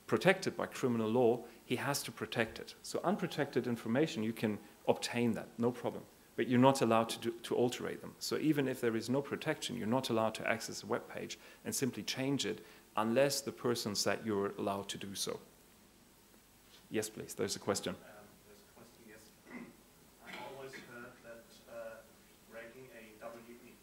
protected by criminal law, he has to protect it. So unprotected information, you can obtain that, no problem. But you're not allowed to alterate them. So even if there is no protection, you're not allowed to access a web page and simply change it unless the person said you're allowed to do so. Yes, please, there's a question. There's a question, yes. I always heard that breaking a WEP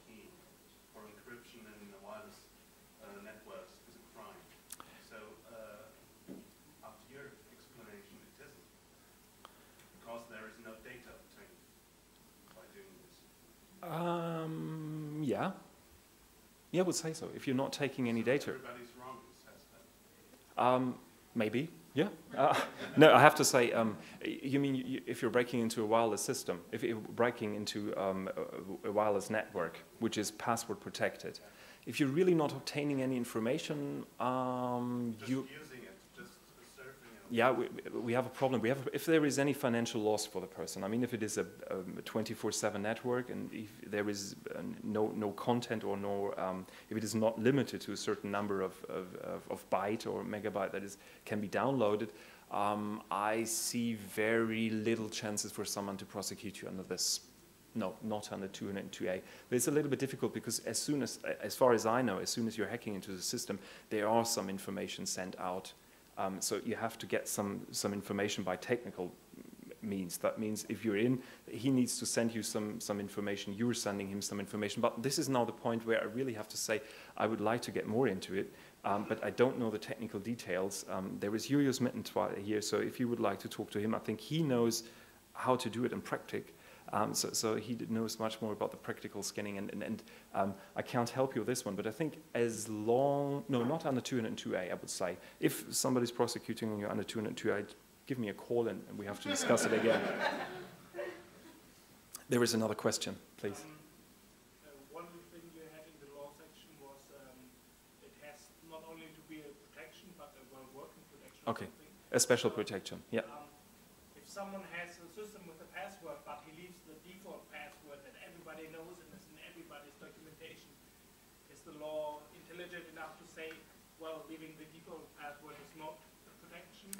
key for encryption in wireless networks is a crime. So after your explanation, it isn't. Because there is no data obtained by doing this. Yeah. Yeah, I would say so. If you're not taking any data. Everybody's wrong who says that. Maybe. Yeah. No, I have to say, you mean if you're breaking into a wireless system, if you're breaking into a wireless network, which is password protected, if you're really not obtaining any information, Just using it, just surfing it. Yeah, we have a problem. If there is any financial loss for the person, I mean, if it is a 24/7 network and if there is no content or if it is not limited to a certain number of byte or megabyte that can be downloaded, I see very little chances for someone to prosecute you under this. No, not under 202A. But it's a little bit difficult because as far as I know, as soon as you're hacking into the system, there are some information sent out. So you have to get some information by technical means. That means if you're in, he needs to send you some information, you're sending him some information. But this is now the point where I really have to say I would like to get more into it, but I don't know the technical details. There is Julius Mittentwal here, so if you would like to talk to him, I think he knows how to do it in practice. So he knows much more about the practical scanning, and I can't help you with this one, but I think not under 202A, I would say. If somebody's prosecuting you under 202A, give me a call and we have to discuss it again. There is another question, please. One thing you had in the law section was it has not only to be a protection, but a well-working protection. Okay, a special protection, yeah. If someone has a system with a password, but he leaves the default password that everybody knows and is in everybody's documentation, is the law intelligent enough to say, well, leaving the default password is not a protection?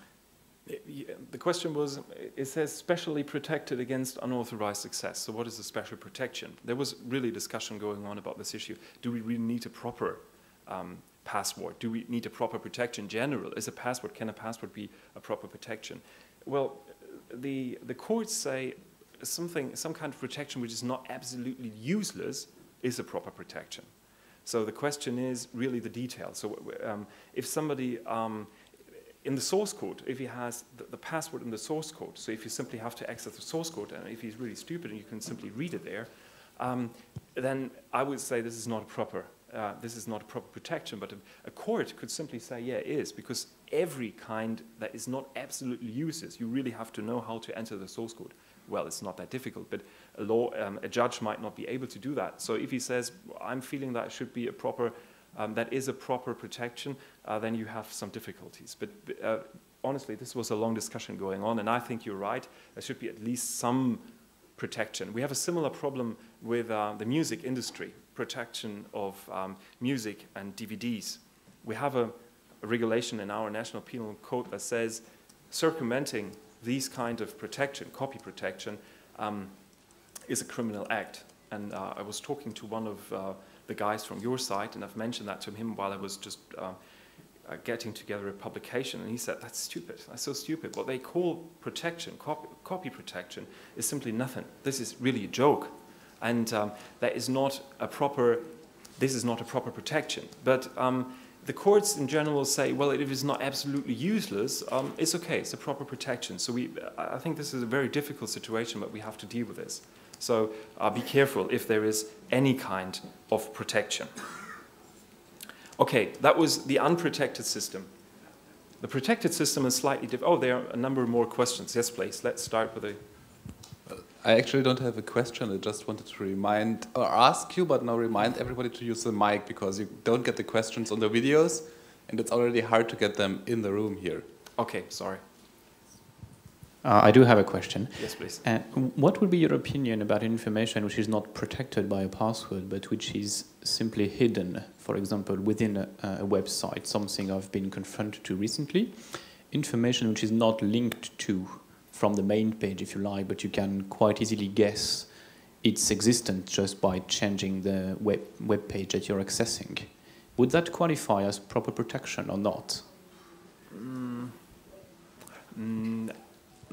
The question was, it says specially protected against unauthorized access. So what is the special protection? There was really discussion going on about this issue. Do we really need a proper password? Do we need a proper protection in general? Can a password be a proper protection? Well, the courts say some kind of protection which is not absolutely useless is a proper protection. So the question is really the details. So if somebody in the source code, if he has the password in the source code, so if you simply have to access the source code, and if he's really stupid and you can simply read it there, then I would say this is not a proper protection. But a court could simply say, yeah, it is, because every kind that is not absolutely useless, you really have to know how to enter the source code. Well, it's not that difficult, but a judge might not be able to do that. So if he says, I'm feeling that should be a proper that is a proper protection, then you have some difficulties. But honestly, this was a long discussion going on, and I think you're right. There should be at least some protection. We have a similar problem with the music industry, protection of music and DVDs. We have a regulation in our National Penal Code that says circumventing these kind of protection, copy protection, is a criminal act. And I was talking to one of the guys from your site, and I've mentioned that to him while I was just getting together a publication, and he said, that's stupid, that's so stupid. What they call protection, copy protection, is simply nothing. This is really a joke, and this is not a proper protection. But the courts in general say, well, if it's not absolutely useless, it's okay, it's a proper protection. So I think this is a very difficult situation, but we have to deal with this. So be careful if there is any kind of protection. Okay, that was the unprotected system. The protected system is slightly different. Oh, there are a number more questions. Yes, please. Let's start with I actually don't have a question. I just wanted to ask you, but now remind everybody to use the mic, because you don't get the questions on the videos, and it's already hard to get them in the room here. Okay, sorry. I do have a question. Yes, please. What would be your opinion about information which is not protected by a password, but which is simply hidden, for example, within a website, something I've been confronted to recently, information which is not linked to from the main page, if you like, but you can quite easily guess its existence just by changing the web page that you're accessing. Would that qualify as proper protection or not?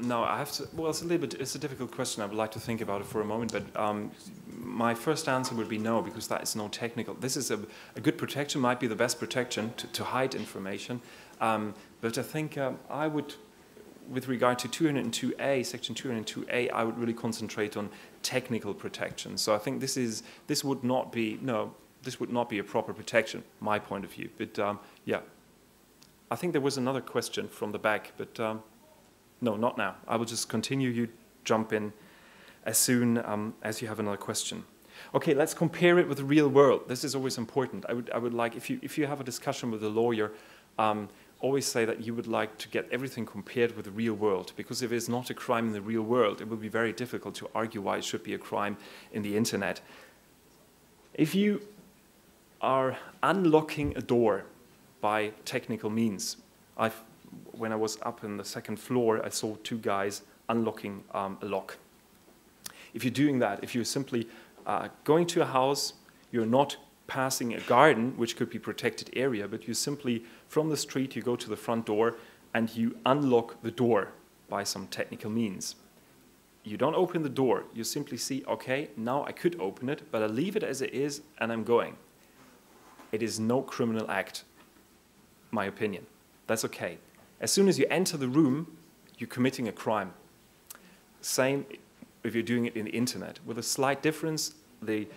No, I have to. Well, it's a difficult question. I would like to think about it for a moment. But my first answer would be no, because that is no technical. This is a good protection. Might be the best protection to hide information. But I think I would, with regard to 202A, section 202A, I would really concentrate on technical protection. So I think this would not be a proper protection, my point of view. But yeah, I think there was another question from the back, but. No, not now. I will just continue. You jump in as soon as you have another question. Okay, let's compare it with the real world. This is always important. I would like, if you have a discussion with a lawyer, always say that you would like to get everything compared with the real world, because if it's not a crime in the real world, it will be very difficult to argue why it should be a crime in the internet. If you are unlocking a door by technical means, when I was up in the second floor, I saw two guys unlocking a lock. If you're doing that, if you're simply going to a house, you're not passing a garden, which could be a protected area, but you simply, from the street, you go to the front door and you unlock the door by some technical means. You don't open the door. You simply see, okay, now I could open it, but I leave it as it is and I'm going. It is no criminal act, my opinion. That's okay. As soon as you enter the room, you're committing a crime. Same if you're doing it in the internet. With a slight difference, the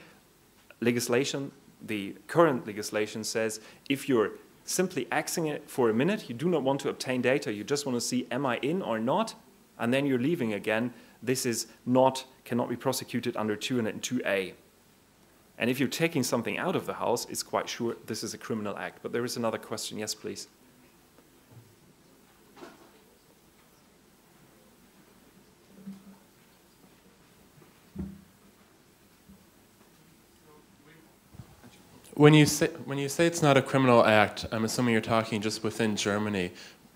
current legislation says if you're simply accessing it for a minute, you do not want to obtain data, you just want to see am I in or not, and then you're leaving again, this cannot be prosecuted under 202A. And if you're taking something out of the house, it's quite sure this is a criminal act. But there is another question. Yes, please. When you say it's not a criminal act, I'm assuming you're talking just within Germany.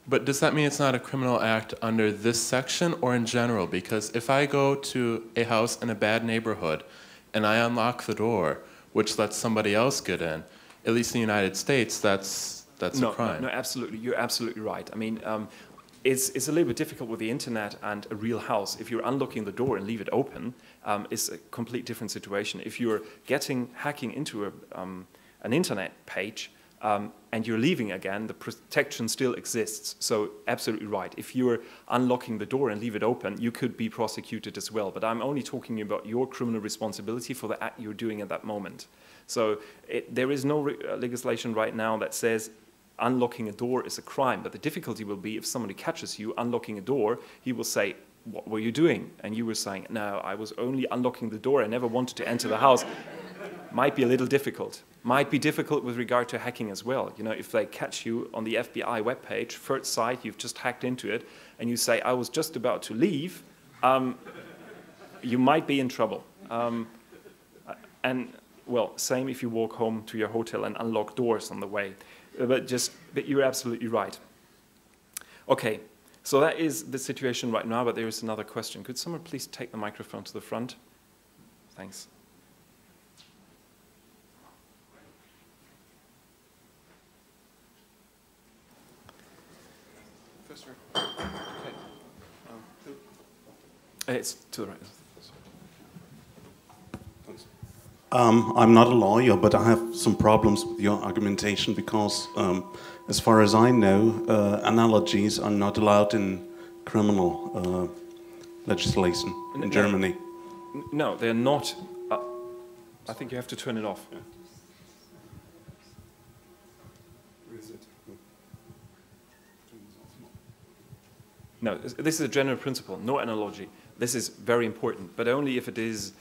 But does that mean it's not a criminal act under this section or in general? Because if I go to a house in a bad neighborhood and I unlock the door, which lets somebody else get in, at least in the United States, that's a crime. No, absolutely. You're absolutely right. I mean, it's a little bit difficult with the internet and a real house. If you're unlocking the door and leave it open, it's a complete different situation. If you're hacking into an internet page and you're leaving again, the protection still exists. So absolutely right. If you're unlocking the door and leave it open, you could be prosecuted as well. But I'm only talking about your criminal responsibility for the act you're doing at that moment. So there is no legislation right now that says unlocking a door is a crime, but the difficulty will be if somebody catches you unlocking a door, he will say, what were you doing? And you were saying, no, I was only unlocking the door, I never wanted to enter the house. Might be a little difficult. Might be difficult with regard to hacking as well. You know, if they catch you on the FBI webpage, first sight, you've just hacked into it, and you say, I was just about to leave, you might be in trouble. And, well, same if you walk home to your hotel and unlock doors on the way. But you're absolutely right. Okay, so that is the situation right now, but there is another question. Could someone please take the microphone to the front? Thanks. First row. Okay. It's to the right. I'm not a lawyer, but I have some problems with your argumentation because, as far as I know, analogies are not allowed in criminal legislation in Germany. No, they're not. I think you have to turn it off. Yeah. No, this is a general principle, no analogy. This is very important, but only if it is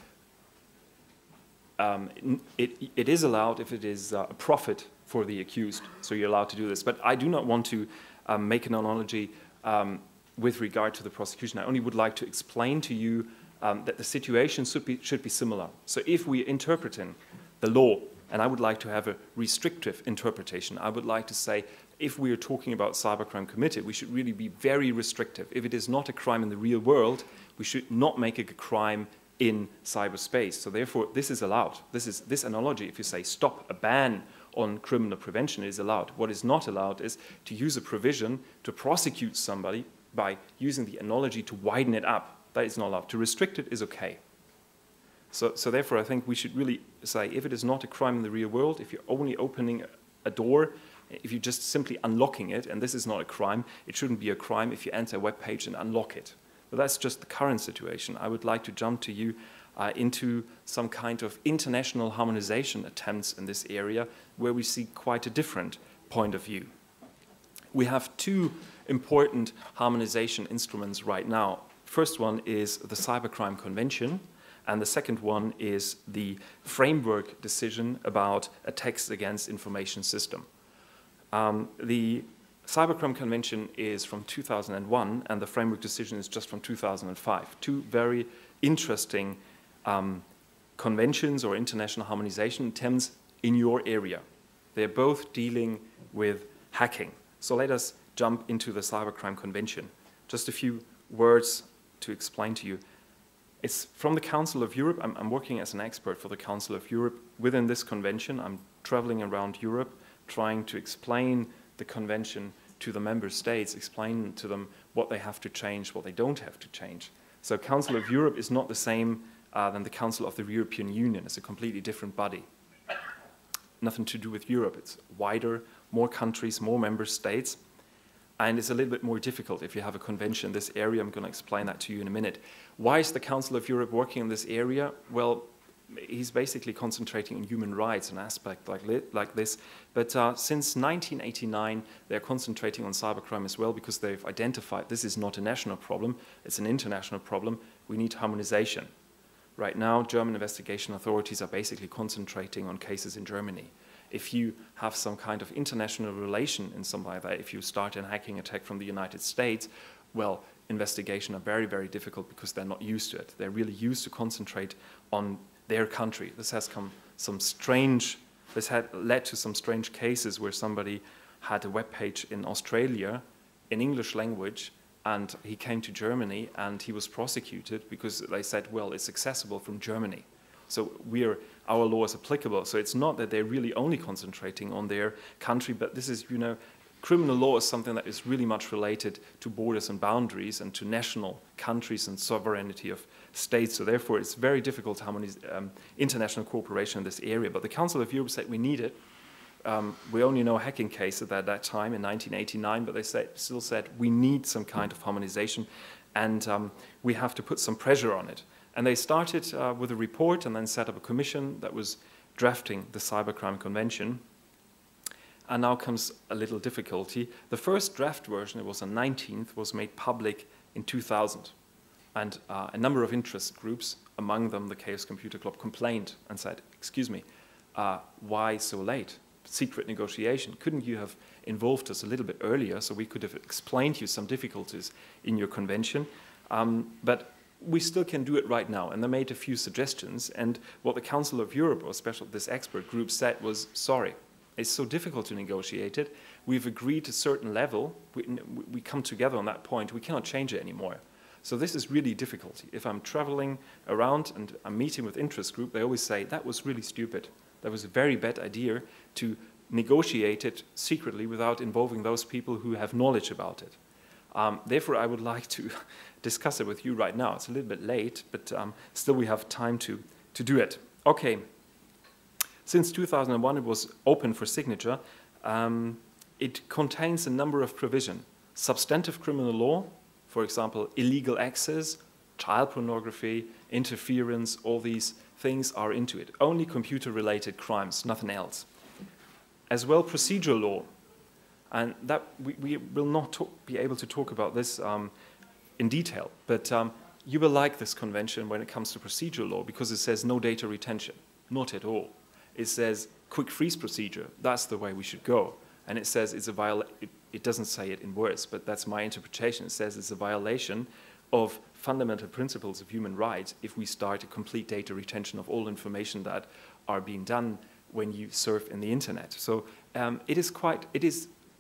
it is allowed if it is a profit for the accused, so you're allowed to do this. But I do not want to make an analogy with regard to the prosecution. I only would like to explain to you that the situation should be similar. So if we interpret in the law, and I would like to have a restrictive interpretation, I would like to say, if we are talking about cybercrime committed, we should really be very restrictive. If it is not a crime in the real world, we should not make it a crime in cyberspace. So therefore, this is allowed. This analogy, if you say stop, a ban on criminal prevention is allowed. What is not allowed is to use a provision to prosecute somebody by using the analogy to widen it up. That is not allowed. To restrict it is okay. So therefore, I think we should really say, if it is not a crime in the real world, if you're only opening a door, if you're just simply unlocking it, and this is not a crime, it shouldn't be a crime if you enter a web page and unlock it. But that's just the current situation. I would like to jump to you into some kind of international harmonization attempts in this area where we see quite a different point of view. We have two important harmonization instruments right now. First one is the Cybercrime Convention, and the second one is the framework decision about attacks against information system. The Cybercrime Convention is from 2001, and the framework decision is just from 2005. Two very interesting conventions or international harmonization attempts in your area. They're both dealing with hacking. So let us jump into the Cybercrime Convention. Just a few words to explain to you. It's from the Council of Europe. I'm working as an expert for the Council of Europe. Within this convention, I'm traveling around Europe trying to explain the convention to the member states, explain to them what they have to change, what they don't have to change. So Council of Europe is not the same than the Council of the European Union. It's a completely different body. Nothing to do with Europe. It's wider, more countries, more member states. And it's a little bit more difficult if you have a convention in this area. I'm going to explain that to you in a minute. Why is the Council of Europe working in this area? Well, he's basically concentrating on human rights, an aspect like this. But since 1989, they're concentrating on cybercrime as well because they've identified this is not a national problem, it's an international problem. We need harmonization. Right now, German investigation authorities are basically concentrating on cases in Germany. If you have some kind of international relation in something like that, if you start a hacking attack from the United States, well, investigations are very, very difficult because they're not used to it. They're really used to concentrate on their country. This had led to some strange cases where somebody had a web page in Australia in English language, and he came to Germany and he was prosecuted because they said, well, it's accessible from Germany. So our law is applicable. So it's not that they're really only concentrating on their country, but this is, criminal law is something that is really much related to borders and boundaries and to national countries and sovereignty of states. So therefore, it's very difficult to harmonize international cooperation in this area. But the Council of Europe said we need it. We only know a hacking case at that time in 1989, but they still said we need some kind of harmonization, and we have to put some pressure on it. And they started with a report and then set up a commission that was drafting the Cybercrime Convention. And now comes a little difficulty. The first draft version, it was the 19th, was made public in 2000. And a number of interest groups, among them the Chaos Computer Club, complained and said, excuse me, why so late? Secret negotiation. Couldn't you have involved us a little bit earlier so we could have explained to you some difficulties in your convention? But we still can do it right now. And they made a few suggestions. And what the Council of Europe, or especially this expert group, said was, sorry, it's so difficult to negotiate it. We've agreed a certain level. We come together on that point. We cannot change it anymore. So this is really difficult. If I'm traveling around and I'm meeting with interest group, they always say, that was really stupid. That was a very bad idea to negotiate it secretly without involving those people who have knowledge about it. Therefore, I would like to discuss it with you right now. It's a little bit late, but still we have time to do it. Okay. Since 2001, it was open for signature. It contains a number of provisions. Substantive criminal law, for example, illegal access, child pornography, interference, all these things are into it. Only computer-related crimes, nothing else. As well, procedural law. And that we will not be able to talk about this in detail, but you will like this convention when it comes to procedural law because it says no data retention. Not at all. It says quick freeze procedure. That's the way we should go. And it says it's a it doesn't say it in words, but that's my interpretation. It says it's a violation of fundamental principles of human rights if we start a complete data retention of all information that are being done when you surf in the internet. So it is